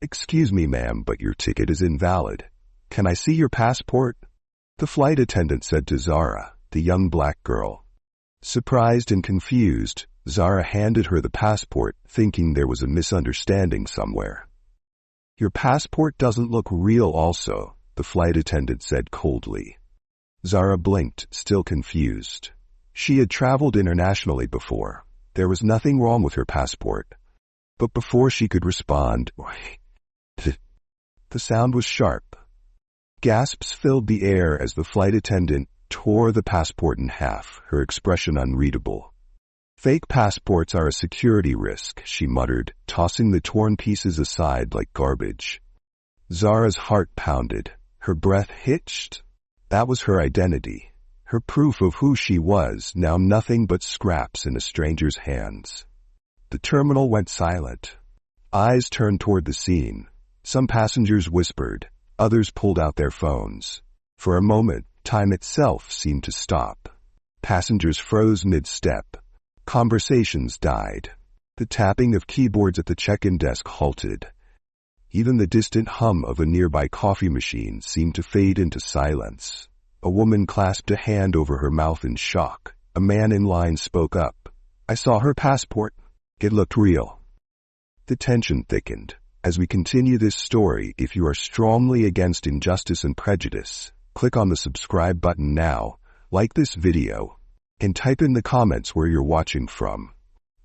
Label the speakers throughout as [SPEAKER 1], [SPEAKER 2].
[SPEAKER 1] "Excuse me, ma'am, but your ticket is invalid. Can I see your passport?" the flight attendant said to Zara, the young black girl. Surprised and confused, Zara handed her the passport, thinking there was a misunderstanding somewhere. "Your passport doesn't look real also," the flight attendant said coldly. Zara blinked, still confused. She had traveled internationally before. There was nothing wrong with her passport. But before she could respond, the sound was sharp. Gasps filled the air as the flight attendant tore the passport in half, her expression unreadable. "Fake passports are a security risk," she muttered, tossing the torn pieces aside like garbage. Zara's heart pounded. Her breath hitched. That was her identity, her proof of who she was, now nothing but scraps in a stranger's hands. The terminal went silent. Eyes turned toward the scene. Some passengers whispered. Others pulled out their phones. For a moment, time itself seemed to stop. Passengers froze mid-step. Conversations died. The tapping of keyboards at the check-in desk halted. Even the distant hum of a nearby coffee machine seemed to fade into silence. A woman clasped a hand over her mouth in shock. A man in line spoke up. "I saw her passport. It looked real." The tension thickened. As we continue this story, if you are strongly against injustice and prejudice, click on the subscribe button now, like this video, and type in the comments where you're watching from.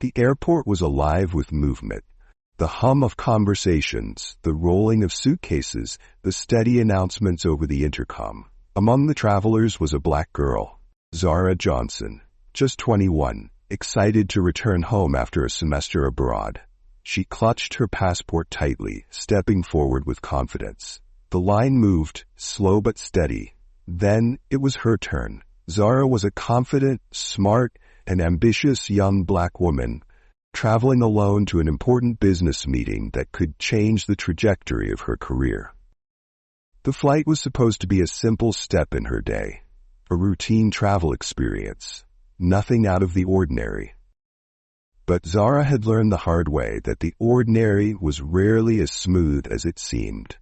[SPEAKER 1] The airport was alive with movement. The hum of conversations, the rolling of suitcases, the steady announcements over the intercom. Among the travelers was a black girl, Zara Johnson, just 21, excited to return home after a semester abroad. She clutched her passport tightly, stepping forward with confidence. The line moved, slow but steady. Then it was her turn. Zara was a confident, smart, and ambitious young black woman, traveling alone to an important business meeting that could change the trajectory of her career. The flight was supposed to be a simple step in her day, a routine travel experience, nothing out of the ordinary. But Zara had learned the hard way that the ordinary was rarely as smooth as it seemed.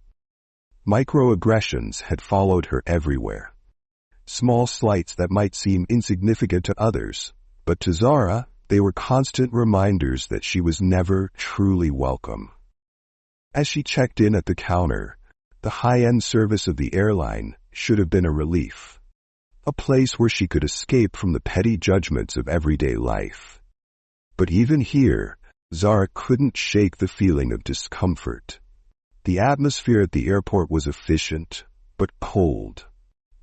[SPEAKER 1] Microaggressions had followed her everywhere. Small slights that might seem insignificant to others, but to Zara, they were constant reminders that she was never truly welcome. As she checked in at the counter, the high-end service of the airline should have been a relief. A place where she could escape from the petty judgments of everyday life. But even here, Zara couldn't shake the feeling of discomfort. The atmosphere at the airport was efficient, but cold.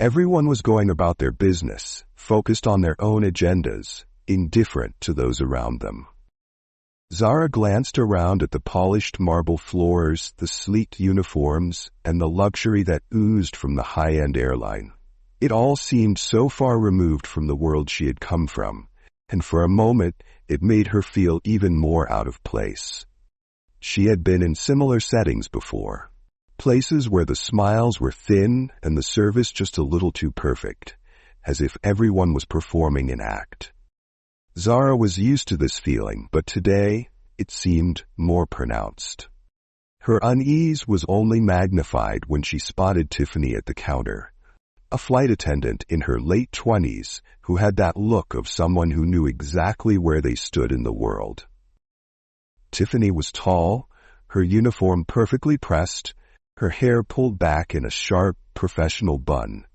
[SPEAKER 1] Everyone was going about their business, focused on their own agendas, indifferent to those around them. Zara glanced around at the polished marble floors, the sleek uniforms, and the luxury that oozed from the high-end airline. It all seemed so far removed from the world she had come from, and for a moment it made her feel even more out of place. She had been in similar settings before, places where the smiles were thin and the service just a little too perfect, as if everyone was performing an act. Zara was used to this feeling, but today it seemed more pronounced. Her unease was only magnified when she spotted Tiffany at the counter, a flight attendant in her late 20s who had that look of someone who knew exactly where they stood in the world. Tiffany was tall, her uniform perfectly pressed, her hair pulled back in a sharp, professional bun.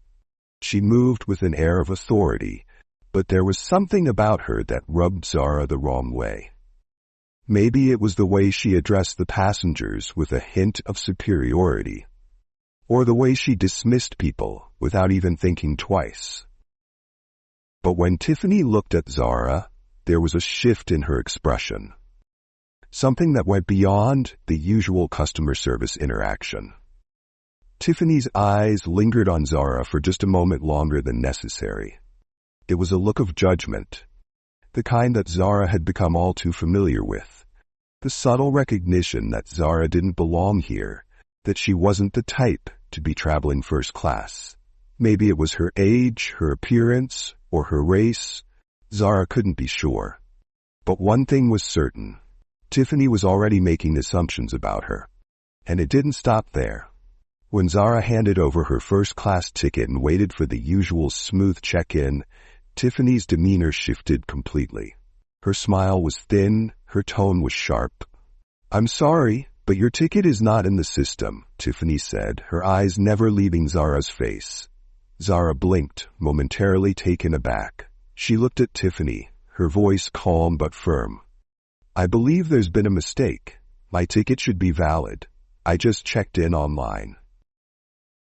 [SPEAKER 1] She moved with an air of authority, but there was something about her that rubbed Zara the wrong way. Maybe it was the way she addressed the passengers with a hint of superiority, or the way she dismissed people without even thinking twice. But when Tiffany looked at Zara, there was a shift in her expression. Something that went beyond the usual customer service interaction. Tiffany's eyes lingered on Zara for just a moment longer than necessary. It was a look of judgment, the kind that Zara had become all too familiar with. The subtle recognition that Zara didn't belong here, that she wasn't the type to be traveling first class. Maybe it was her age, her appearance, or her race. Zara couldn't be sure. But one thing was certain. Tiffany was already making assumptions about her. And it didn't stop there. When Zara handed over her first-class ticket and waited for the usual smooth check-in, Tiffany's demeanor shifted completely. Her smile was thin, her tone was sharp. "I'm sorry, but your ticket is not in the system," Tiffany said, her eyes never leaving Zara's face. Zara blinked, momentarily taken aback. She looked at Tiffany, her voice calm but firm. "I believe there's been a mistake. My ticket should be valid. I just checked in online."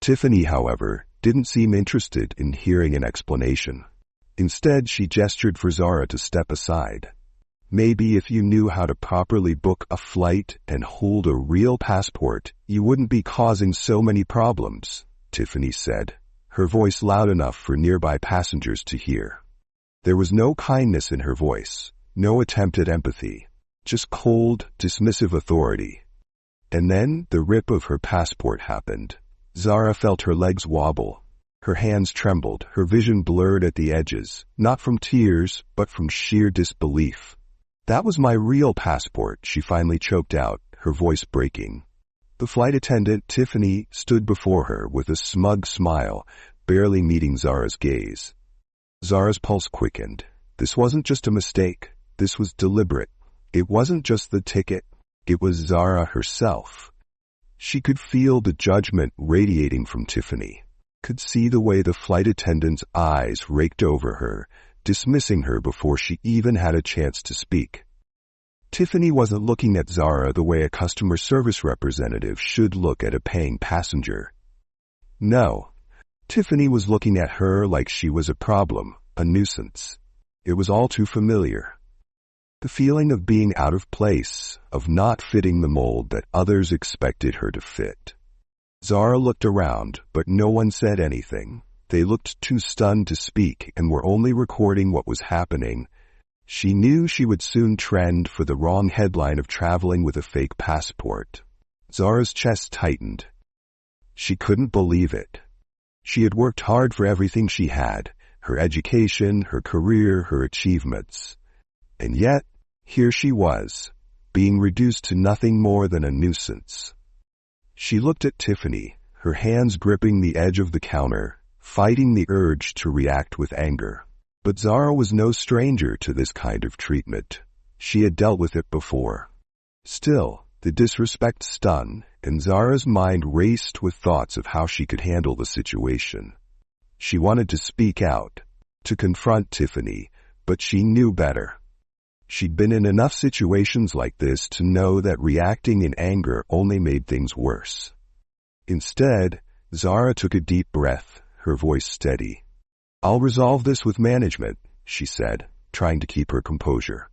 [SPEAKER 1] Tiffany, however, didn't seem interested in hearing an explanation. Instead, she gestured for Zara to step aside. "Maybe if you knew how to properly book a flight and hold a real passport, you wouldn't be causing so many problems," Tiffany said, her voice loud enough for nearby passengers to hear. There was no kindness in her voice, no attempt at empathy, just cold, dismissive authority. And then the rip of her passport happened. Zara felt her legs wobble. Her hands trembled, her vision blurred at the edges, not from tears, but from sheer disbelief. "That was my real passport," she finally choked out, her voice breaking. The flight attendant, Tiffany, stood before her with a smug smile, barely meeting Zara's gaze. Zara's pulse quickened. This wasn't just a mistake. This was deliberate. It wasn't just the ticket. It was Zara herself. She could feel the judgment radiating from Tiffany, could see the way the flight attendant's eyes raked over her, dismissing her before she even had a chance to speak. Tiffany wasn't looking at Zara the way a customer service representative should look at a paying passenger. No, Tiffany was looking at her like she was a problem, a nuisance. It was all too familiar. The feeling of being out of place, of not fitting the mold that others expected her to fit. Zara looked around, but no one said anything. They looked too stunned to speak and were only recording what was happening. She knew she would soon trend for the wrong headline of traveling with a fake passport. Zara's chest tightened. She couldn't believe it. She had worked hard for everything she had, her education, her career, her achievements. And yet, here she was, being reduced to nothing more than a nuisance. She looked at Tiffany, her hands gripping the edge of the counter, fighting the urge to react with anger. But Zara was no stranger to this kind of treatment. She had dealt with it before. Still, the disrespect stung, and Zara's mind raced with thoughts of how she could handle the situation. She wanted to speak out, to confront Tiffany, but she knew better. She'd been in enough situations like this to know that reacting in anger only made things worse. Instead, Zara took a deep breath, her voice steady. "I'll resolve this with management," she said, trying to keep her composure.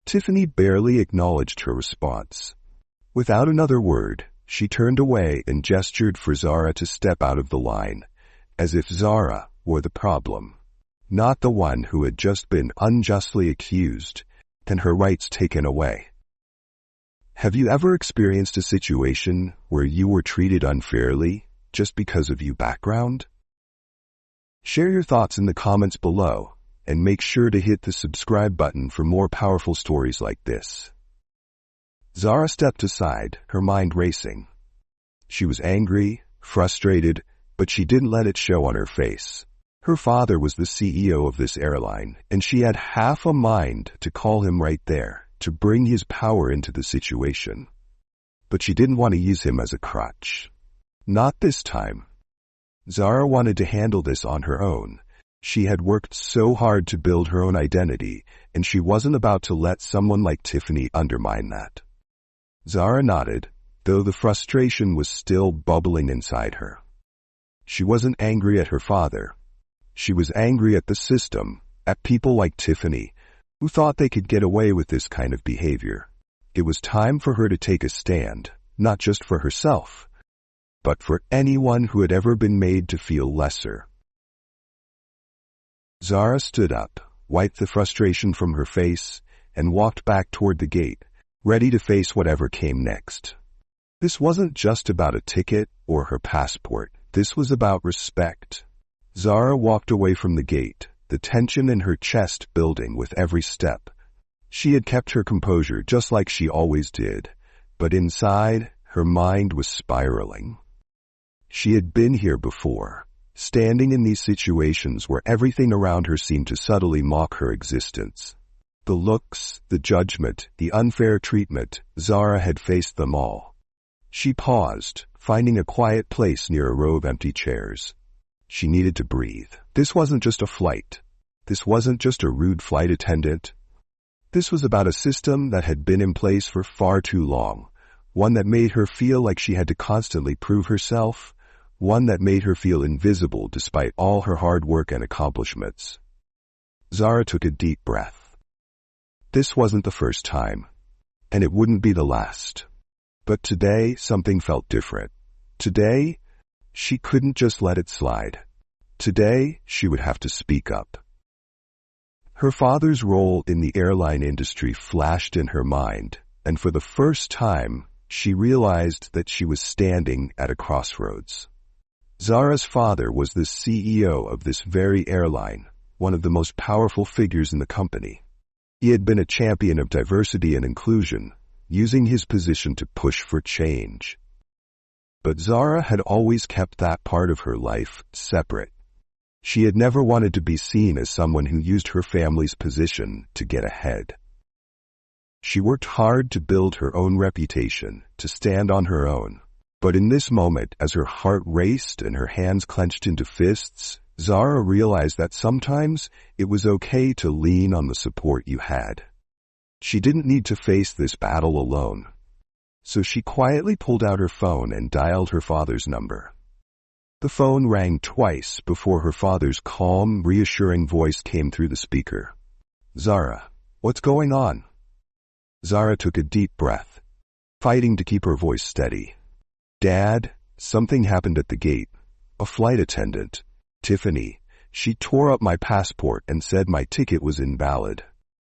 [SPEAKER 1] Tiffany barely acknowledged her response. Without another word, she turned away and gestured for Zara to step out of the line, as if Zara were the problem, not the one who had just been unjustly accused and her rights taken away. Have you ever experienced a situation where you were treated unfairly just because of your background? Share your thoughts in the comments below, and make sure to hit the subscribe button for more powerful stories like this. Zara stepped aside, her mind racing. She was angry, frustrated, but she didn't let it show on her face. Her father was the CEO of this airline, and she had half a mind to call him right there, to bring his power into the situation. But she didn't want to use him as a crutch. Not this time. Zara wanted to handle this on her own. She had worked so hard to build her own identity, and she wasn't about to let someone like Tiffany undermine that. Zara nodded, though the frustration was still bubbling inside her. She wasn't angry at her father. She was angry at the system, at people like Tiffany, who thought they could get away with this kind of behavior. It was time for her to take a stand, not just for herself, but for anyone who had ever been made to feel lesser. Zara stood up, wiped the frustration from her face, and walked back toward the gate, ready to face whatever came next. This wasn't just about a ticket or her passport. This was about respect. Zara walked away from the gate, the tension in her chest building with every step. She had kept her composure just like she always did, but inside, Her mind was spiraling. She had been here before, standing in these situations where everything around her seemed to subtly mock her existence. The looks, the judgment, the unfair treatment, Zara had faced them all. She paused, finding a quiet place near a row of empty chairs. She needed to breathe. This wasn't just a flight. This wasn't just a rude flight attendant. This was about a system that had been in place for far too long, one that made her feel like she had to constantly prove herself, one that made her feel invisible despite all her hard work and accomplishments. Zara took a deep breath. This wasn't the first time, and it wouldn't be the last. But today, something felt different. Today, she couldn't just let it slide. Today, she would have to speak up. Her father's role in the airline industry flashed in her mind, and for the first time, she realized that she was standing at a crossroads. Zara's father was the CEO of this very airline, one of the most powerful figures in the company. He had been a champion of diversity and inclusion, using his position to push for change. But Zara had always kept that part of her life separate. She had never wanted to be seen as someone who used her family's position to get ahead. She worked hard to build her own reputation, to stand on her own. But in this moment, as her heart raced and her hands clenched into fists, Zara realized that sometimes it was okay to lean on the support you had. She didn't need to face this battle alone. So she quietly pulled out her phone and dialed her father's number. The phone rang twice before her father's calm, reassuring voice came through the speaker. "Zara, what's going on?" Zara took a deep breath, fighting to keep her voice steady. "Dad, something happened at the gate. A flight attendant, Tiffany, she tore up my passport and said my ticket was invalid.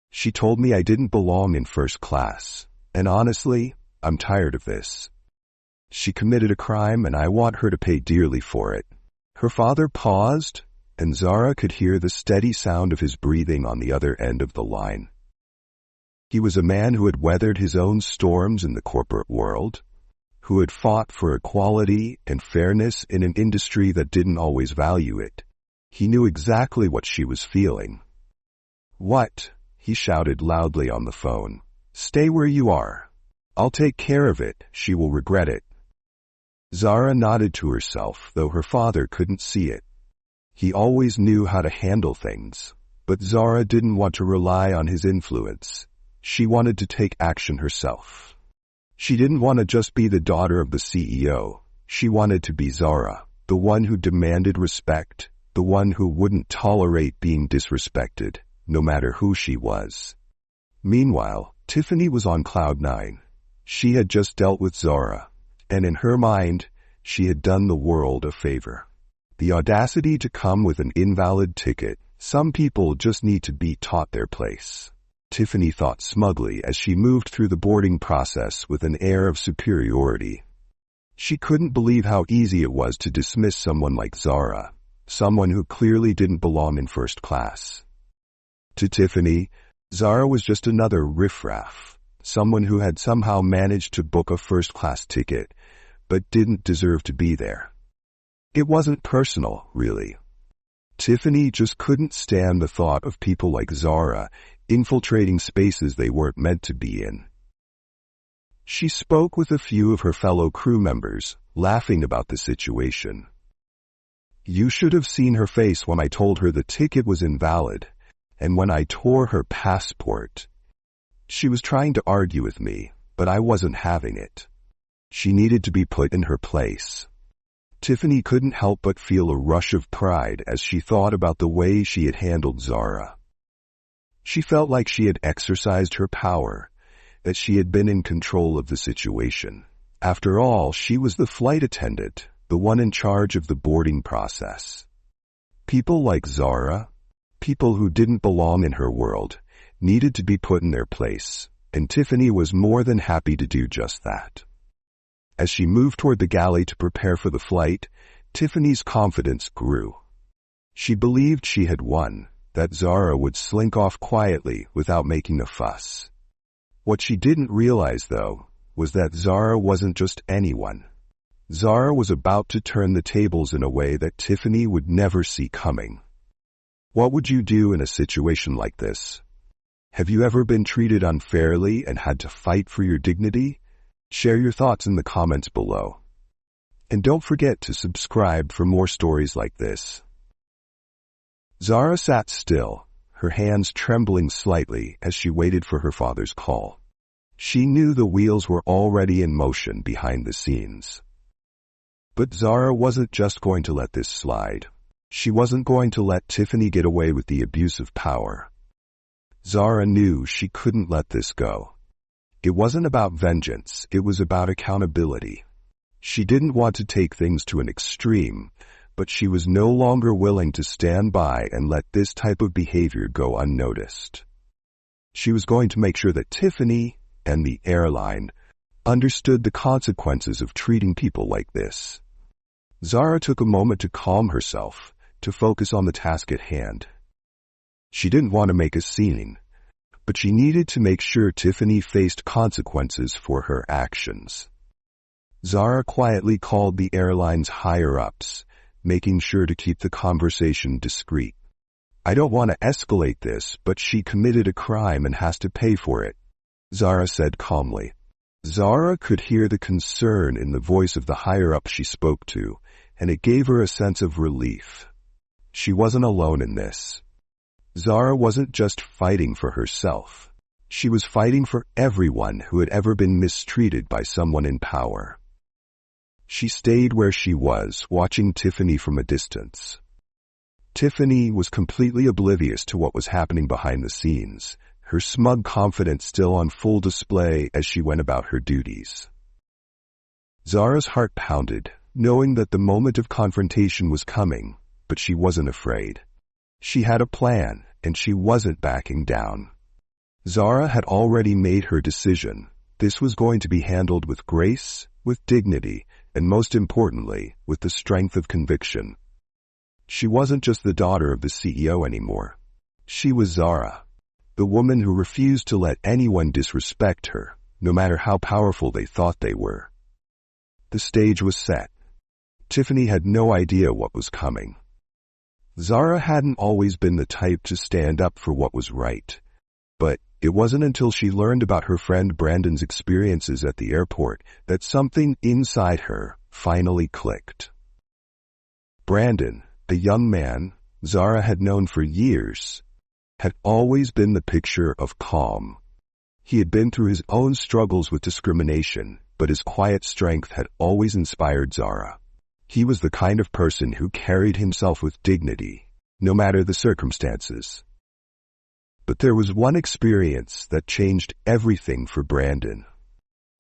[SPEAKER 1] She told me I didn't belong in first class, and honestly, I'm tired of this. She committed a crime and I want her to pay dearly for it." Her father paused, and Zara could hear the steady sound of his breathing on the other end of the line. He was a man who had weathered his own storms in the corporate world, who had fought for equality and fairness in an industry that didn't always value it. He knew exactly what she was feeling. "What?" he shouted loudly on the phone. "Stay where you are. I'll take care of it. She will regret it." Zara nodded to herself, though her father couldn't see it. He always knew how to handle things, but Zara didn't want to rely on his influence. She wanted to take action herself. She didn't want to just be the daughter of the CEO. She wanted to be Zara, the one who demanded respect, the one who wouldn't tolerate being disrespected, no matter who she was. Meanwhile, Tiffany was on cloud nine. She had just dealt with Zara, and in her mind, she had done the world a favor. The audacity to come with an invalid ticket. Some people just need to be taught their place. Tiffany thought smugly as she moved through the boarding process with an air of superiority. She couldn't believe how easy it was to dismiss someone like Zara, someone who clearly didn't belong in first class. To Tiffany, Zara was just another riffraff, someone who had somehow managed to book a first-class ticket, but didn't deserve to be there. It wasn't personal, really. Tiffany just couldn't stand the thought of people like Zara infiltrating spaces they weren't meant to be in. She spoke with a few of her fellow crew members, laughing about the situation. "You should have seen her face when I told her the ticket was invalid, and when I tore her passport. She was trying to argue with me, but I wasn't having it. She needed to be put in her place." Tiffany couldn't help but feel a rush of pride as she thought about the way she had handled Zara. She felt like she had exercised her power, that she had been in control of the situation. After all, she was the flight attendant, the one in charge of the boarding process. People like Zara, people who didn't belong in her world, needed to be put in their place, and Tiffany was more than happy to do just that. As she moved toward the galley to prepare for the flight, Tiffany's confidence grew. She believed she had won, that Zara would slink off quietly without making a fuss. What she didn't realize, though, was that Zara wasn't just anyone. Zara was about to turn the tables in a way that Tiffany would never see coming. What would you do in a situation like this? Have you ever been treated unfairly and had to fight for your dignity? Share your thoughts in the comments below. And don't forget to subscribe for more stories like this. Zara sat still, her hands trembling slightly as she waited for her father's call. She knew the wheels were already in motion behind the scenes. But Zara wasn't just going to let this slide. She wasn't going to let Tiffany get away with the abuse of power. Zara knew she couldn't let this go. It wasn't about vengeance, it was about accountability. She didn't want to take things to an extreme, but she was no longer willing to stand by and let this type of behavior go unnoticed. She was going to make sure that Tiffany and the airline understood the consequences of treating people like this. Zara took a moment to calm herself, to focus on the task at hand. She didn't want to make a scene, but she needed to make sure Tiffany faced consequences for her actions. Zara quietly called the airline's higher-ups, making sure to keep the conversation discreet. "I don't want to escalate this, but she committed a crime and has to pay for it," Zara said calmly. Zara could hear the concern in the voice of the higher-up she spoke to, and it gave her a sense of relief. She wasn't alone in this. Zara wasn't just fighting for herself. She was fighting for everyone who had ever been mistreated by someone in power. She stayed where she was, watching Tiffany from a distance. Tiffany was completely oblivious to what was happening behind the scenes, her smug confidence still on full display as she went about her duties. Zara's heart pounded, knowing that the moment of confrontation was coming, but she wasn't afraid. She had a plan, and she wasn't backing down. Zara had already made her decision. This was going to be handled with grace, with dignity, and most importantly, with the strength of conviction. She wasn't just the daughter of the CEO anymore. She was Zara, the woman who refused to let anyone disrespect her, no matter how powerful they thought they were. The stage was set. Tiffany had no idea what was coming. Zara hadn't always been the type to stand up for what was right, but it wasn't until she learned about her friend Brandon's experiences at the airport that something inside her finally clicked. Brandon, the young man Zara had known for years, had always been the picture of calm. He had been through his own struggles with discrimination, but his quiet strength had always inspired Zara. He was the kind of person who carried himself with dignity, no matter the circumstances. But there was one experience that changed everything for Brandon.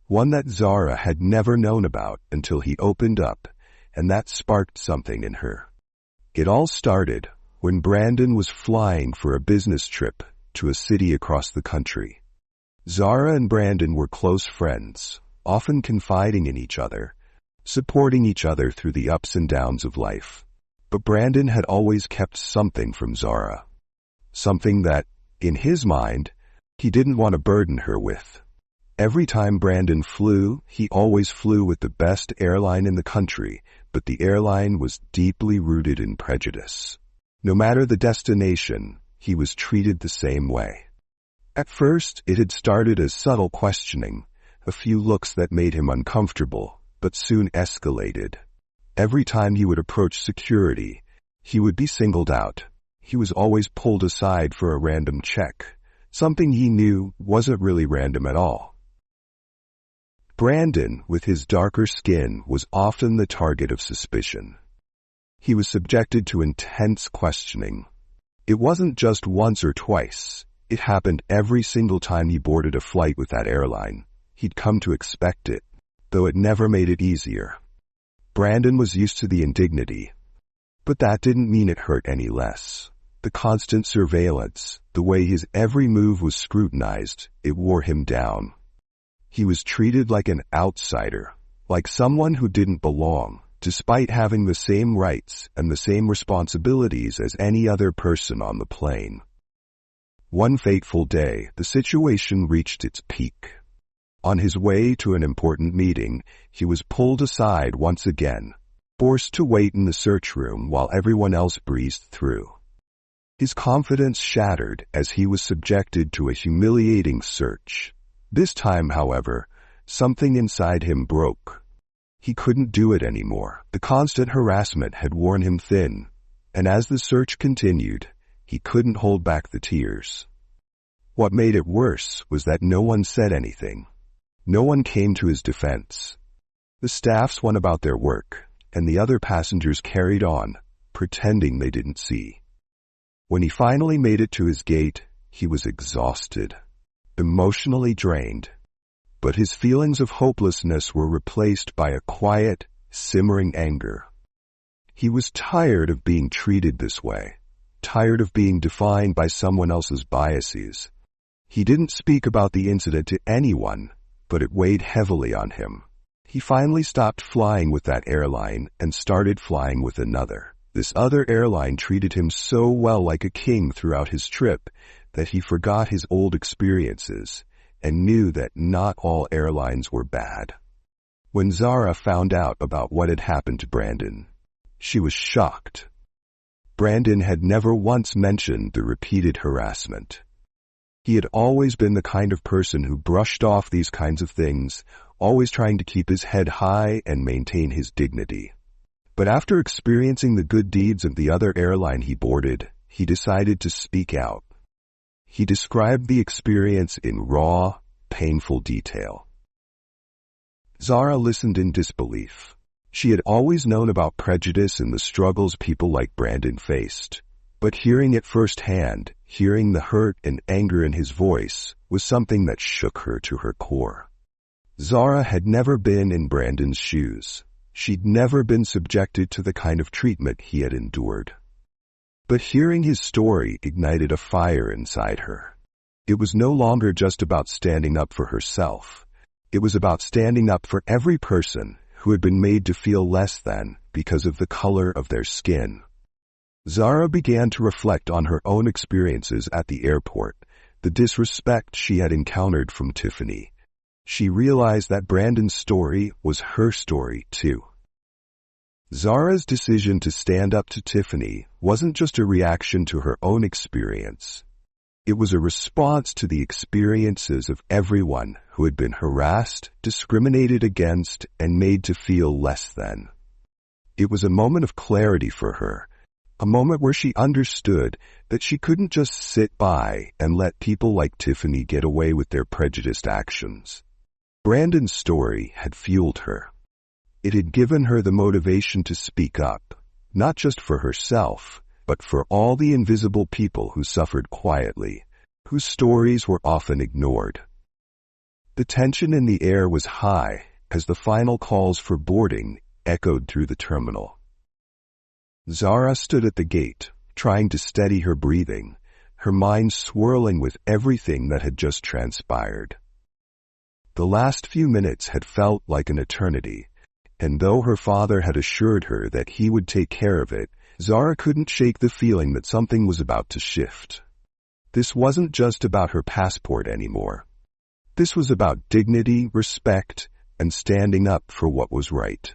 [SPEAKER 1] One that Zara had never known about until he opened up, and that sparked something in her. It all started when Brandon was flying for a business trip to a city across the country. Zara and Brandon were close friends, often confiding in each other, supporting each other through the ups and downs of life. But Brandon had always kept something from Zara. Something that, in his mind, he didn't want to burden her with. Every time Brandon flew, he always flew with the best airline in the country, but the airline was deeply rooted in prejudice. No matter the destination, he was treated the same way. At first, it had started as subtle questioning, a few looks that made him uncomfortable, but soon escalated. Every time he would approach security, he would be singled out. He was always pulled aside for a random check, something he knew wasn't really random at all. Brandon, with his darker skin, was often the target of suspicion. He was subjected to intense questioning. It wasn't just once or twice. It happened every single time he boarded a flight with that airline. He'd come to expect it, though it never made it easier. Brandon was used to the indignity, but that didn't mean it hurt any less. The constant surveillance, the way his every move was scrutinized, it wore him down. He was treated like an outsider, like someone who didn't belong, despite having the same rights and the same responsibilities as any other person on the plane. One fateful day, the situation reached its peak. On his way to an important meeting, he was pulled aside once again, forced to wait in the search room while everyone else breezed through. His confidence shattered as he was subjected to a humiliating search. This time, however, something inside him broke. He couldn't do it anymore. The constant harassment had worn him thin, and as the search continued, he couldn't hold back the tears. What made it worse was that no one said anything. No one came to his defense. The staffs went about their work, and the other passengers carried on, pretending they didn't see. When he finally made it to his gate, he was exhausted, emotionally drained. But his feelings of hopelessness were replaced by a quiet, simmering anger. He was tired of being treated this way, tired of being defined by someone else's biases. He didn't speak about the incident to anyone, but it weighed heavily on him. He finally stopped flying with that airline and started flying with another. This other airline treated him so well like a king throughout his trip that he forgot his old experiences and knew that not all airlines were bad. When Zara found out about what had happened to Brandon, she was shocked. Brandon had never once mentioned the repeated harassment. He had always been the kind of person who brushed off these kinds of things, always trying to keep his head high and maintain his dignity. But after experiencing the good deeds of the other airline he boarded, he decided to speak out. He described the experience in raw, painful detail. Zara listened in disbelief. She had always known about prejudice and the struggles people like Brandon faced. But hearing it firsthand, hearing the hurt and anger in his voice, was something that shook her to her core. Zara had never been in Brandon's shoes. She'd never been subjected to the kind of treatment he had endured. But hearing his story ignited a fire inside her. It was no longer just about standing up for herself. It was about standing up for every person who had been made to feel less than because of the color of their skin. Zara began to reflect on her own experiences at the airport, the disrespect she had encountered from Tiffany. She realized that Brandon's story was her story too. Zara's decision to stand up to Tiffany wasn't just a reaction to her own experience. It was a response to the experiences of everyone who had been harassed, discriminated against, and made to feel less than. It was a moment of clarity for her, a moment where she understood that she couldn't just sit by and let people like Tiffany get away with their prejudiced actions. Brandon's story had fueled her. It had given her the motivation to speak up, not just for herself, but for all the invisible people who suffered quietly, whose stories were often ignored. The tension in the air was high as the final calls for boarding echoed through the terminal. Zara stood at the gate, trying to steady her breathing, her mind swirling with everything that had just transpired. The last few minutes had felt like an eternity, and though her father had assured her that he would take care of it, Zara couldn't shake the feeling that something was about to shift. This wasn't just about her passport anymore. This was about dignity, respect, and standing up for what was right.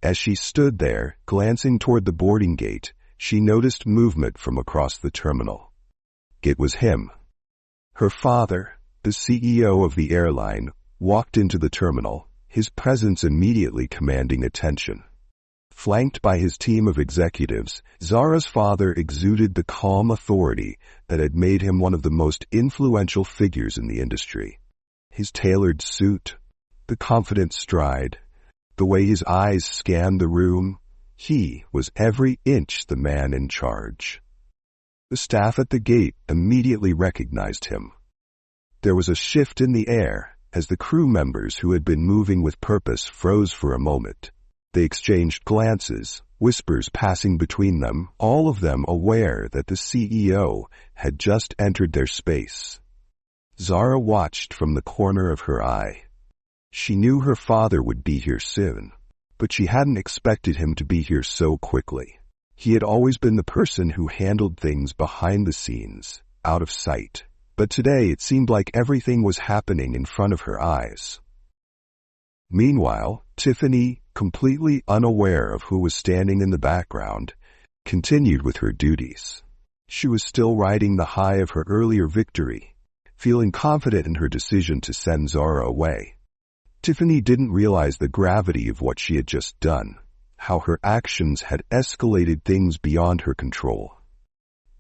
[SPEAKER 1] As she stood there, glancing toward the boarding gate, she noticed movement from across the terminal. It was him. Her father, the CEO of the airline, walked into the terminal, his presence immediately commanding attention. Flanked by his team of executives, Zara's father exuded the calm authority that had made him one of the most influential figures in the industry. His tailored suit, the confident stride, the way his eyes scanned the room, he was every inch the man in charge. The staff at the gate immediately recognized him. There was a shift in the air as the crew members who had been moving with purpose froze for a moment. They exchanged glances, whispers passing between them, all of them aware that the CEO had just entered their space. Zara watched from the corner of her eye. She knew her father would be here soon, but she hadn't expected him to be here so quickly. He had always been the person who handled things behind the scenes, out of sight. But today it seemed like everything was happening in front of her eyes. Meanwhile, Tiffany, completely unaware of who was standing in the background, continued with her duties. She was still riding the high of her earlier victory, feeling confident in her decision to send Zara away. Tiffany didn't realize the gravity of what she had just done, how her actions had escalated things beyond her control.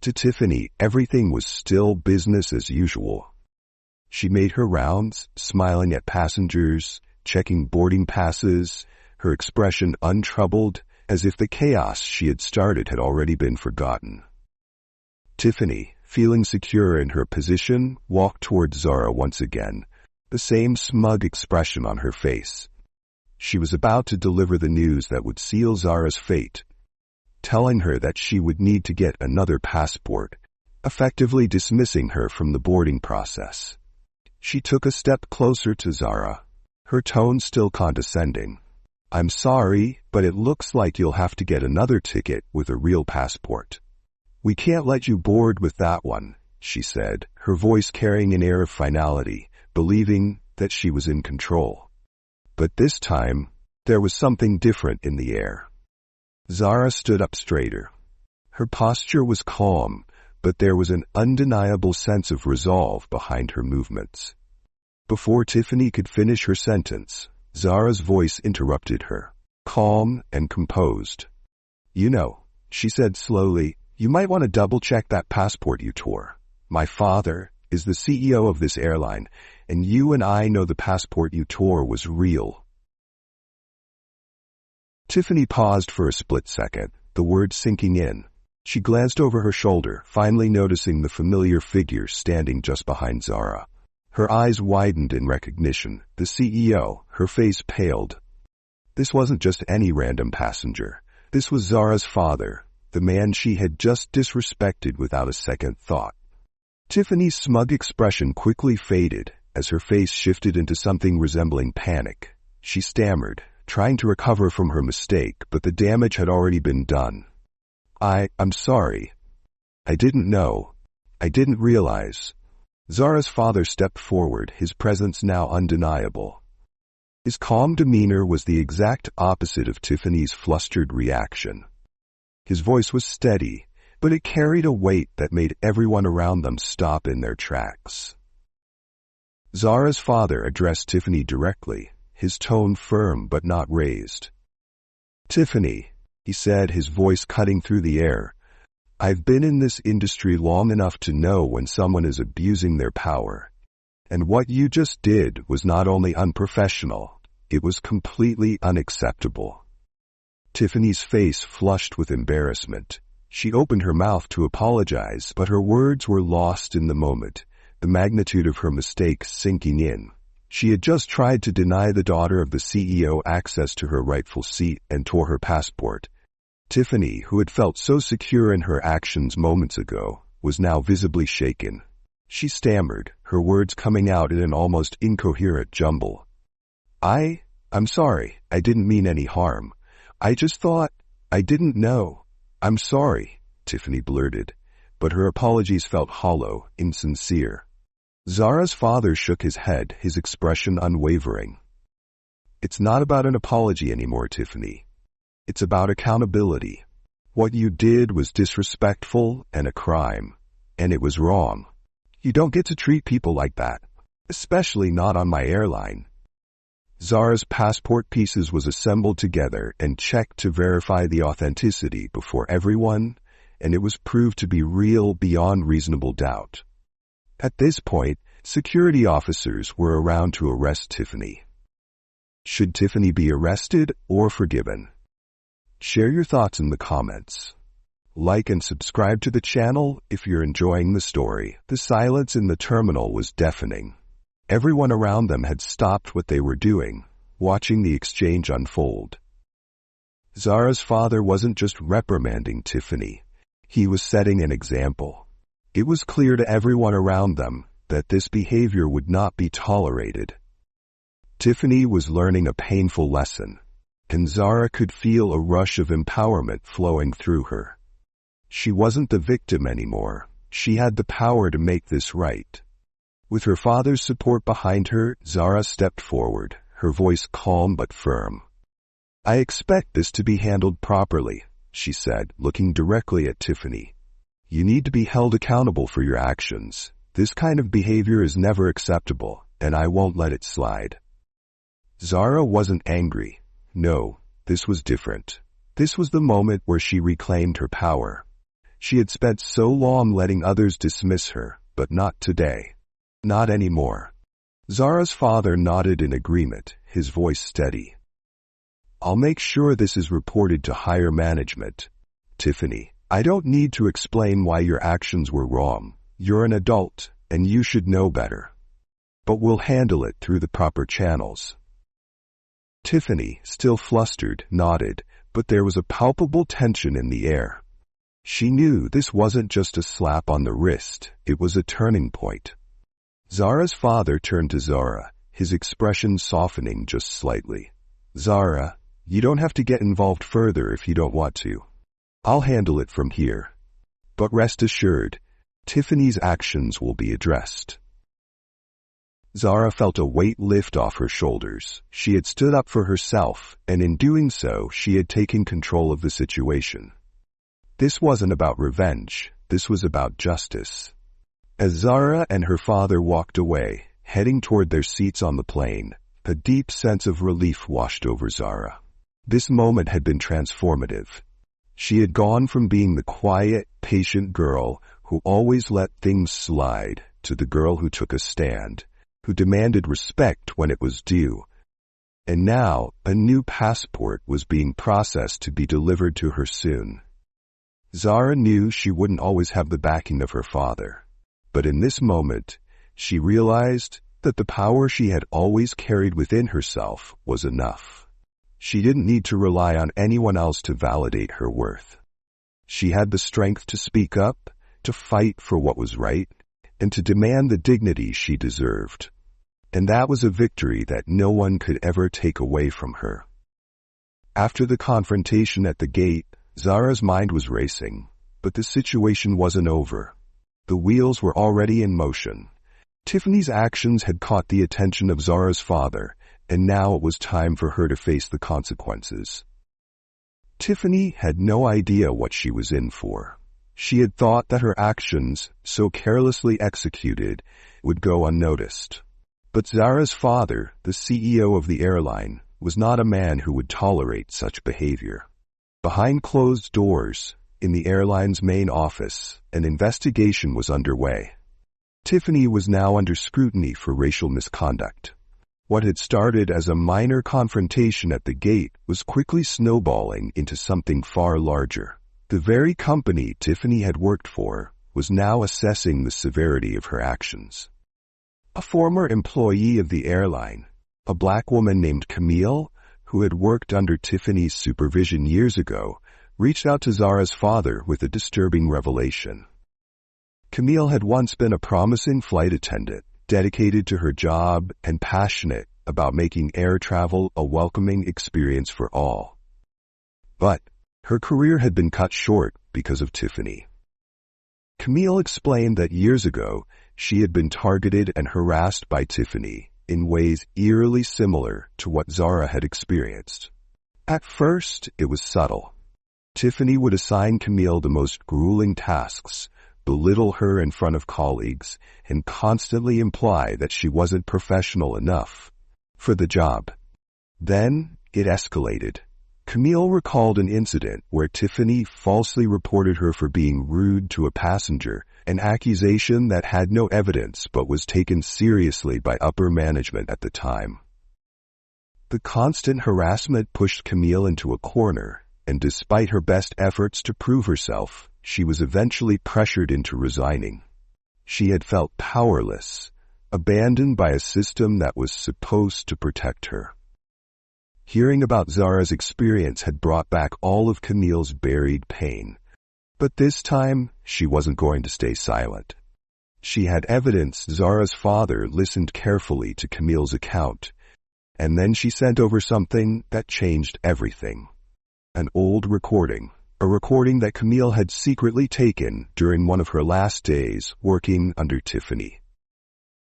[SPEAKER 1] To Tiffany, everything was still business as usual. She made her rounds, smiling at passengers, checking boarding passes, her expression untroubled, as if the chaos she had started had already been forgotten. Tiffany, feeling secure in her position, walked towards Zara once again, the same smug expression on her face. She was about to deliver the news that would seal Zara's fate, telling her that she would need to get another passport, effectively dismissing her from the boarding process. She took a step closer to Zara, her tone still condescending. "I'm sorry, but it looks like you'll have to get another ticket with a real passport. We can't let you board with that one," she said, her voice carrying an air of finality, believing that she was in control. But this time, there was something different in the air. Zara stood up straighter. Her posture was calm, but there was an undeniable sense of resolve behind her movements. Before Tiffany could finish her sentence, Zara's voice interrupted her, calm and composed. "You know," she said slowly, "you might want to double-check that passport you tore. My father is the CEO of this airline, and you and I know the passport you tore was real." Tiffany paused for a split second, the words sinking in. She glanced over her shoulder, finally noticing the familiar figure standing just behind Zara. Her eyes widened in recognition. The CEO, her face paled. This wasn't just any random passenger. This was Zara's father, the man she had just disrespected without a second thought. Tiffany's smug expression quickly faded as her face shifted into something resembling panic. She stammered, trying to recover from her mistake, but the damage had already been done. I'm sorry. I didn't know. I didn't realize." Zara's father stepped forward, his presence now undeniable. His calm demeanor was the exact opposite of Tiffany's flustered reaction. His voice was steady, but it carried a weight that made everyone around them stop in their tracks. Zara's father addressed Tiffany directly, his tone firm but not raised. "Tiffany," he said, his voice cutting through the air, "I've been in this industry long enough to know when someone is abusing their power. And what you just did was not only unprofessional, it was completely unacceptable." Tiffany's face flushed with embarrassment. She opened her mouth to apologize, but her words were lost in the moment, the magnitude of her mistake sinking in. She had just tried to deny the daughter of the CEO access to her rightful seat and tore her passport. Tiffany, who had felt so secure in her actions moments ago, was now visibly shaken. She stammered, her words coming out in an almost incoherent jumble. I'm sorry, I didn't mean any harm. I just thought, I didn't know. I'm sorry," Tiffany blurted, but her apologies felt hollow, insincere. Zara's father shook his head, his expression unwavering. "It's not about an apology anymore, Tiffany. It's about accountability. What you did was disrespectful and a crime, and it was wrong. You don't get to treat people like that, especially not on my airline." Zara's passport pieces was assembled together and checked to verify the authenticity before everyone, and it was proved to be real beyond reasonable doubt. At this point, security officers were around to arrest Tiffany. Should Tiffany be arrested or forgiven? Share your thoughts in the comments. Like and subscribe to the channel if you're enjoying the story. The silence in the terminal was deafening. Everyone around them had stopped what they were doing, watching the exchange unfold. Zara's father wasn't just reprimanding Tiffany. He was setting an example. It was clear to everyone around them that this behavior would not be tolerated. Tiffany was learning a painful lesson, and Zara could feel a rush of empowerment flowing through her. She wasn't the victim anymore. She had the power to make this right. With her father's support behind her, Zara stepped forward, her voice calm but firm. "I expect this to be handled properly," she said, looking directly at Tiffany. "You need to be held accountable for your actions. This kind of behavior is never acceptable, and I won't let it slide." Zara wasn't angry. No, this was different. This was the moment where she reclaimed her power. She had spent so long letting others dismiss her, but not today. Not anymore. Zara's father nodded in agreement, his voice steady. "I'll make sure this is reported to higher management. Tiffany, I don't need to explain why your actions were wrong. You're an adult, and you should know better. But we'll handle it through the proper channels." Tiffany, still flustered, nodded, but there was a palpable tension in the air. She knew this wasn't just a slap on the wrist, it was a turning point. Zara's father turned to Zara, his expression softening just slightly. "Zara, you don't have to get involved further if you don't want to. I'll handle it from here. But rest assured, Tiffany's actions will be addressed." Zara felt a weight lift off her shoulders. She had stood up for herself, and in doing so, she had taken control of the situation. This wasn't about revenge, this was about justice. As Zara and her father walked away, heading toward their seats on the plane, a deep sense of relief washed over Zara. This moment had been transformative. She had gone from being the quiet, patient girl who always let things slide to the girl who took a stand, who demanded respect when it was due. And now, a new passport was being processed to be delivered to her soon. Zara knew she wouldn't always have the backing of her father. But in this moment, she realized that the power she had always carried within herself was enough. She didn't need to rely on anyone else to validate her worth. She had the strength to speak up, to fight for what was right, and to demand the dignity she deserved. And that was a victory that no one could ever take away from her. After the confrontation at the gate, Zara's mind was racing, but the situation wasn't over. The wheels were already in motion. Tiffany's actions had caught the attention of Zara's father, and now it was time for her to face the consequences. Tiffany had no idea what she was in for. She had thought that her actions, so carelessly executed, would go unnoticed. But Zara's father, the CEO of the airline, was not a man who would tolerate such behavior. Behind closed doors, in the airline's main office, an investigation was underway. Tiffany was now under scrutiny for racial misconduct. What had started as a minor confrontation at the gate was quickly snowballing into something far larger. The very company Tiffany had worked for was now assessing the severity of her actions. A former employee of the airline, a black woman named Camille, who had worked under Tiffany's supervision years ago, reached out to Zara's father with a disturbing revelation. Camille had once been a promising flight attendant, dedicated to her job and passionate about making air travel a welcoming experience for all. But her career had been cut short because of Tiffany. Camille explained that years ago, she had been targeted and harassed by Tiffany in ways eerily similar to what Zara had experienced. At first, it was subtle. Tiffany would assign Camille the most grueling tasks, belittle her in front of colleagues, and constantly imply that she wasn't professional enough for the job. Then, it escalated. Camille recalled an incident where Tiffany falsely reported her for being rude to a passenger, an accusation that had no evidence but was taken seriously by upper management at the time. The constant harassment pushed Camille into a corner, and despite her best efforts to prove herself, she was eventually pressured into resigning. She had felt powerless, abandoned by a system that was supposed to protect her. Hearing about Zara's experience had brought back all of Camille's buried pain. But this time, she wasn't going to stay silent. She had evidence Zara's father listened carefully to Camille's account, and then she sent over something that changed everything. An old recording, a recording that Camille had secretly taken during one of her last days working under Tiffany.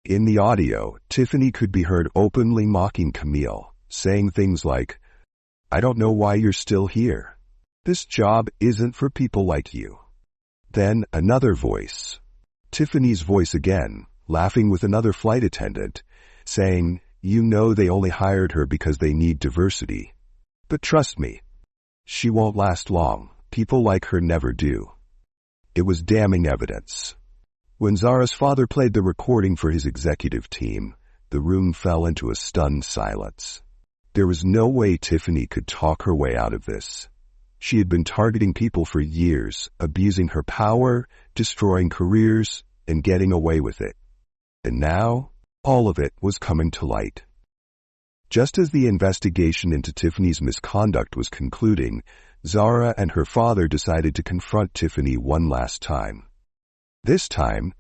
[SPEAKER 1] In the audio, Tiffany could be heard openly mocking Camille, saying things like, "I don't know why you're still here. This job isn't for people like you." Then another voice, Tiffany's voice again, laughing with another flight attendant, saying, "You know they only hired her because they need diversity. But trust me, she won't last long. People like her never do." It was damning evidence. When Zara's father played the recording for his executive team, the room fell into a stunned silence. There was no way Tiffany could talk her way out of this. She had been targeting people for years, abusing her power, destroying careers, and getting away with it. And now, all of it was coming to light. Just as the investigation into Tiffany's misconduct was concluding, Zara and her father decided to confront Tiffany one last time. This time,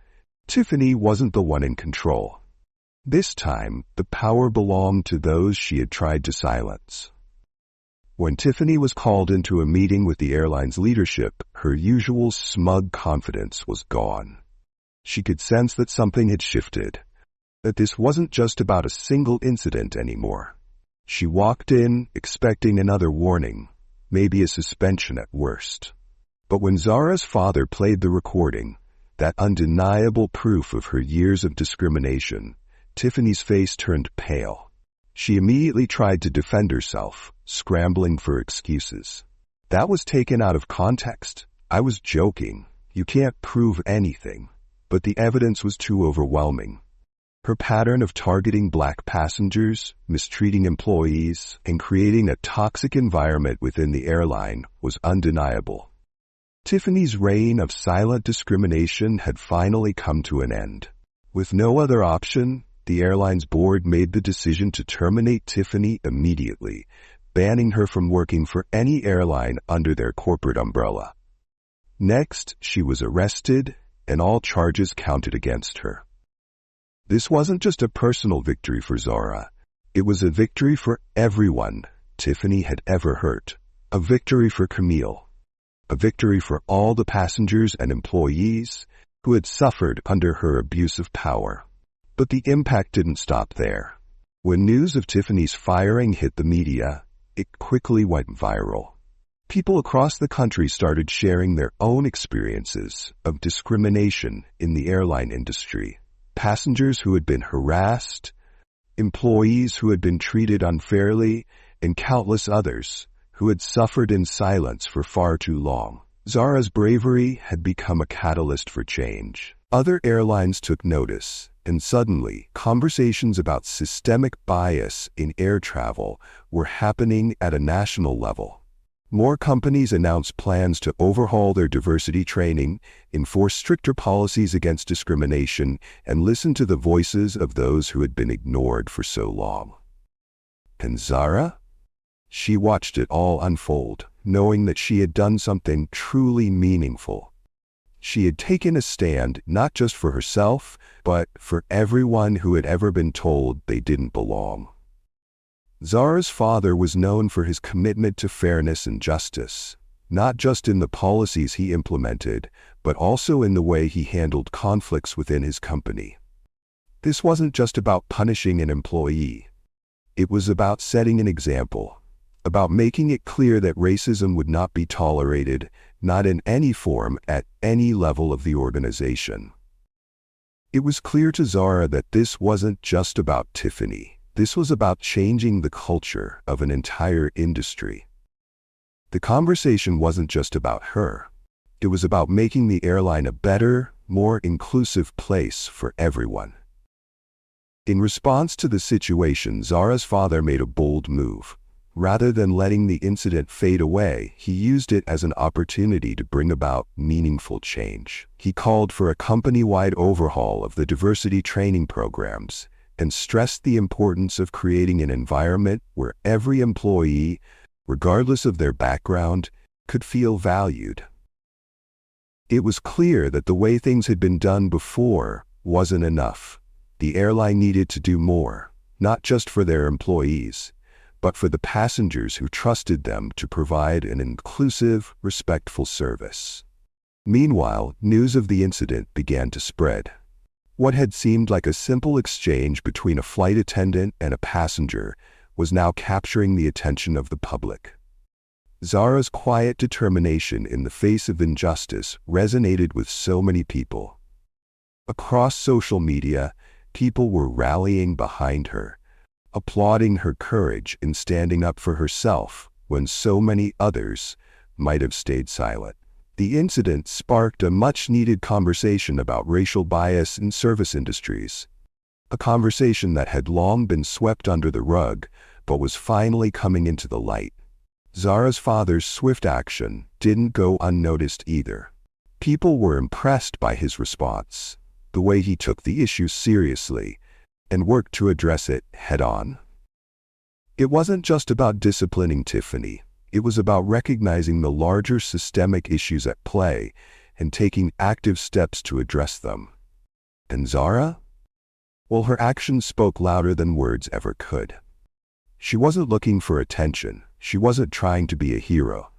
[SPEAKER 1] Tiffany wasn't the one in control. This time, the power belonged to those she had tried to silence. When Tiffany was called into a meeting with the airline's leadership, her usual smug confidence was gone. She could sense that something had shifted, that this wasn't just about a single incident anymore. She walked in, expecting another warning, maybe a suspension at worst. But when Zara's father played the recording, that undeniable proof of her years of discrimination, Tiffany's face turned pale. She immediately tried to defend herself, scrambling for excuses. "That was taken out of context. I was joking. You can't prove anything." But the evidence was too overwhelming. Her pattern of targeting black passengers, mistreating employees, and creating a toxic environment within the airline was undeniable. Tiffany's reign of silent discrimination had finally come to an end. With no other option, the airline's board made the decision to terminate Tiffany immediately, banning her from working for any airline under their corporate umbrella. Next, she was arrested, and all charges counted against her. This wasn't just a personal victory for Zara. It was a victory for everyone Tiffany had ever hurt. A victory for Camille. A victory for all the passengers and employees who had suffered under her abuse of power. But the impact didn't stop there. When news of Tiffany's firing hit the media, it quickly went viral. People across the country started sharing their own experiences of discrimination in the airline industry. Passengers who had been harassed, employees who had been treated unfairly, and countless others who had suffered in silence for far too long. Zara's bravery had become a catalyst for change. Other airlines took notice, and suddenly, conversations about systemic bias in air travel were happening at a national level. More companies announced plans to overhaul their diversity training, enforce stricter policies against discrimination, and listen to the voices of those who had been ignored for so long. And Zara? She watched it all unfold, knowing that she had done something truly meaningful. She had taken a stand not just for herself, but for everyone who had ever been told they didn't belong. Zara's father was known for his commitment to fairness and justice, not just in the policies he implemented, but also in the way he handled conflicts within his company. This wasn't just about punishing an employee. It was about setting an example, about making it clear that racism would not be tolerated, not in any form, at any level of the organization. It was clear to Zara that this wasn't just about Tiffany. This was about changing the culture of an entire industry. The conversation wasn't just about her. It was about making the airline a better, more inclusive place for everyone. In response to the situation, Zara's father made a bold move. Rather than letting the incident fade away, he used it as an opportunity to bring about meaningful change. He called for a company-wide overhaul of the diversity training programs and stressed the importance of creating an environment where every employee, regardless of their background, could feel valued. It was clear that the way things had been done before wasn't enough. The airline needed to do more, not just for their employees, but for the passengers who trusted them to provide an inclusive, respectful service. Meanwhile, news of the incident began to spread. What had seemed like a simple exchange between a flight attendant and a passenger was now capturing the attention of the public. Zara's quiet determination in the face of injustice resonated with so many people. Across social media, people were rallying behind her, applauding her courage in standing up for herself when so many others might have stayed silent. The incident sparked a much-needed conversation about racial bias in service industries, a conversation that had long been swept under the rug but was finally coming into the light. Zara's father's swift action didn't go unnoticed either. People were impressed by his response, the way he took the issue seriously and worked to address it head-on. It wasn't just about disciplining Tiffany. It was about recognizing the larger systemic issues at play and taking active steps to address them. And Zara? Well, her actions spoke louder than words ever could. She wasn't looking for attention. She wasn't trying to be a hero.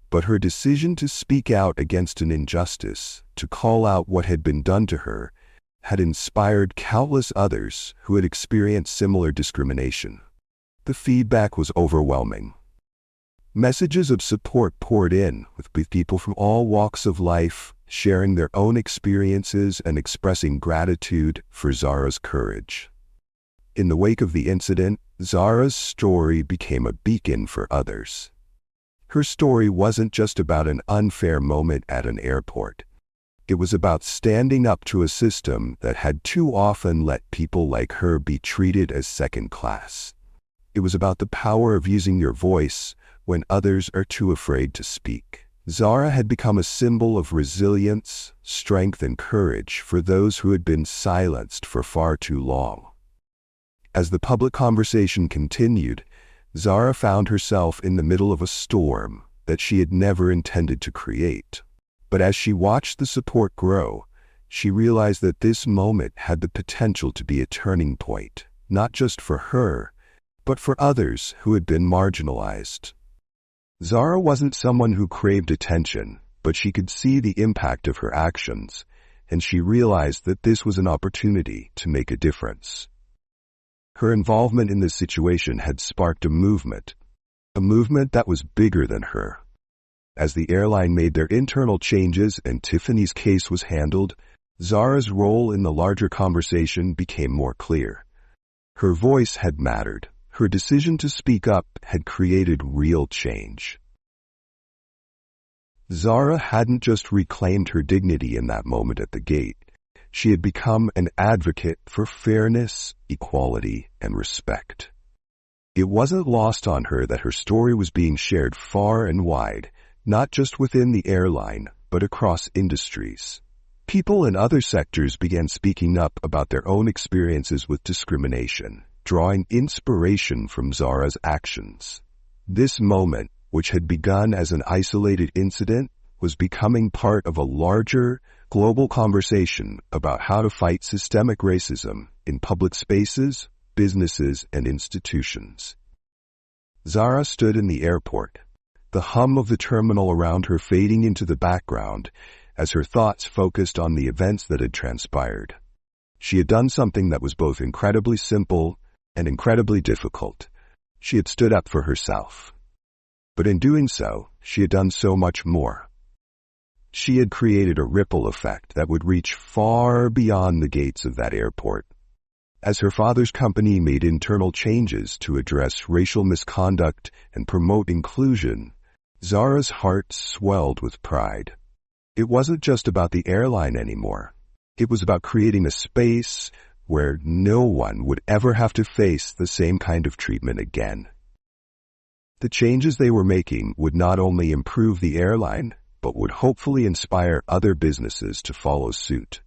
[SPEAKER 1] But her decision to speak out against an injustice, to call out what had been done to her, had inspired countless others who had experienced similar discrimination. The feedback was overwhelming. Messages of support poured in, with people from all walks of life sharing their own experiences and expressing gratitude for Zara's courage. In the wake of the incident, Zara's story became a beacon for others. Her story wasn't just about an unfair moment at an airport. It was about standing up to a system that had too often let people like her be treated as second class. It was about the power of using your voice when others are too afraid to speak. Zara had become a symbol of resilience, strength, and courage for those who had been silenced for far too long. As the public conversation continued, Zara found herself in the middle of a storm that she had never intended to create. But as she watched the support grow, she realized that this moment had the potential to be a turning point, not just for her, but for others who had been marginalized. Zara wasn't someone who craved attention, but she could see the impact of her actions, and she realized that this was an opportunity to make a difference. Her involvement in this situation had sparked a movement that was bigger than her. As the airline made their internal changes and Tiffany's case was handled, Zara's role in the larger conversation became more clear. Her voice had mattered. Her decision to speak up had created real change. Zara hadn't just reclaimed her dignity in that moment at the gate. She had become an advocate for fairness, equality, and respect. It wasn't lost on her that her story was being shared far and wide, not just within the airline, but across industries. People in other sectors began speaking up about their own experiences with discrimination, drawing inspiration from Zara's actions. This moment, which had begun as an isolated incident, was becoming part of a larger, global conversation about how to fight systemic racism in public spaces, businesses, and institutions. Zara stood in the airport, the hum of the terminal around her fading into the background as her thoughts focused on the events that had transpired. She had done something that was both incredibly simple and incredibly difficult. She had stood up for herself. But in doing so, she had done so much more. She had created a ripple effect that would reach far beyond the gates of that airport. As her father's company made internal changes to address racial misconduct and promote inclusion, Zara's heart swelled with pride. It wasn't just about the airline anymore. It was about creating a space where no one would ever have to face the same kind of treatment again. The changes they were making would not only improve the airline, but would hopefully inspire other businesses to follow suit.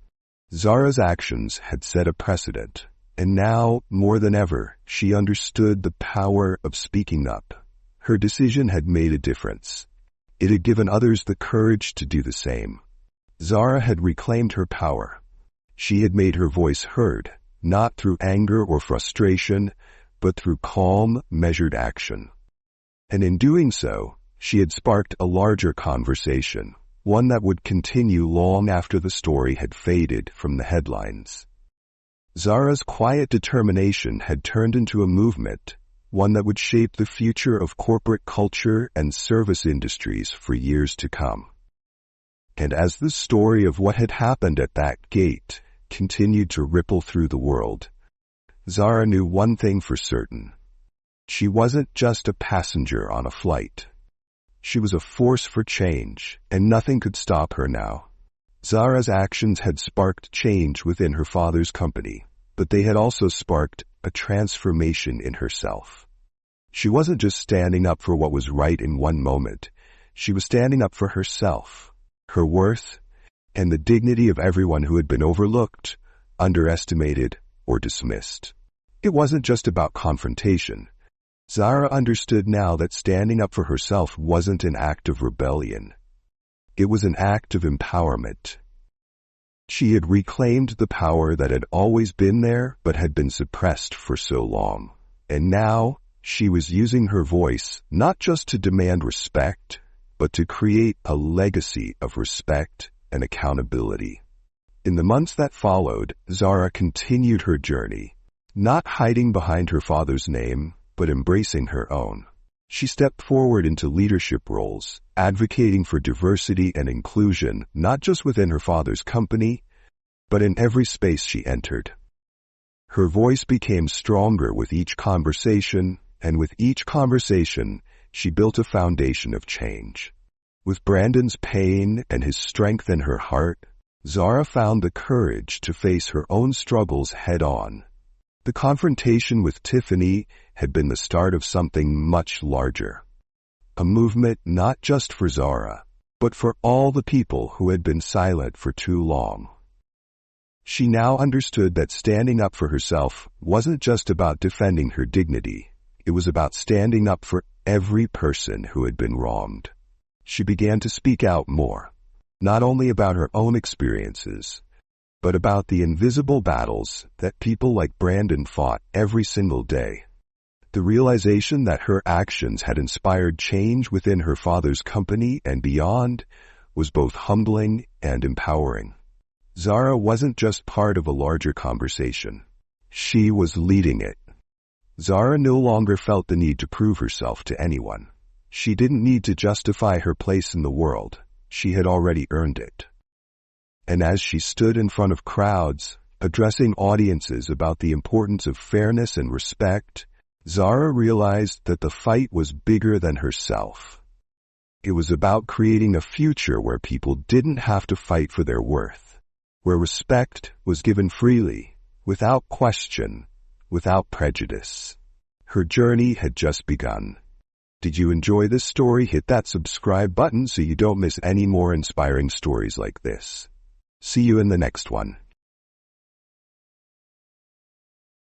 [SPEAKER 1] Zara's actions had set a precedent, and now, more than ever, she understood the power of speaking up. Her decision had made a difference. It had given others the courage to do the same. Zara had reclaimed her power. She had made her voice heard, not through anger or frustration, but through calm, measured action. And in doing so, she had sparked a larger conversation, one that would continue long after the story had faded from the headlines. Zara's quiet determination had turned into a movement, one that would shape the future of corporate culture and service industries for years to come. And as the story of what had happened at that gate continued to ripple through the world, Zara knew one thing for certain. She wasn't just a passenger on a flight. She was a force for change, and nothing could stop her now. Zara's actions had sparked change within her father's company, but they had also sparked a transformation in herself. She wasn't just standing up for what was right in one moment. She was standing up for herself, her worth, and the dignity of everyone who had been overlooked, underestimated, or dismissed. It wasn't just about confrontation. Zara understood now that standing up for herself wasn't an act of rebellion. It was an act of empowerment. She had reclaimed the power that had always been there but had been suppressed for so long. And now, she was using her voice not just to demand respect, but to create a legacy of respect and accountability. In the months that followed, Zara continued her journey, not hiding behind her father's name, but embracing her own. She stepped forward into leadership roles, advocating for diversity and inclusion, not just within her father's company, but in every space she entered. Her voice became stronger with each conversation, and with each conversation, she built a foundation of change. With Brandon's pain and his strength in her heart, Zara found the courage to face her own struggles head-on. The confrontation with Tiffany had been the start of something much larger. A movement not just for Zara, but for all the people who had been silent for too long. She now understood that standing up for herself wasn't just about defending her dignity. It was about standing up for every person who had been wronged. She began to speak out more, not only about her own experiences, but about the invisible battles that people like Brandon fought every single day. The realization that her actions had inspired change within her father's company and beyond was both humbling and empowering. Zara wasn't just part of a larger conversation. She was leading it. Zara no longer felt the need to prove herself to anyone. She didn't need to justify her place in the world. She had already earned it. And as she stood in front of crowds, addressing audiences about the importance of fairness and respect, Zara realized that the fight was bigger than herself. It was about creating a future where people didn't have to fight for their worth, where respect was given freely, without question, without prejudice. Her journey had just begun. Did you enjoy this story? Hit that subscribe button so you don't miss any more inspiring stories like this. See you in the next one.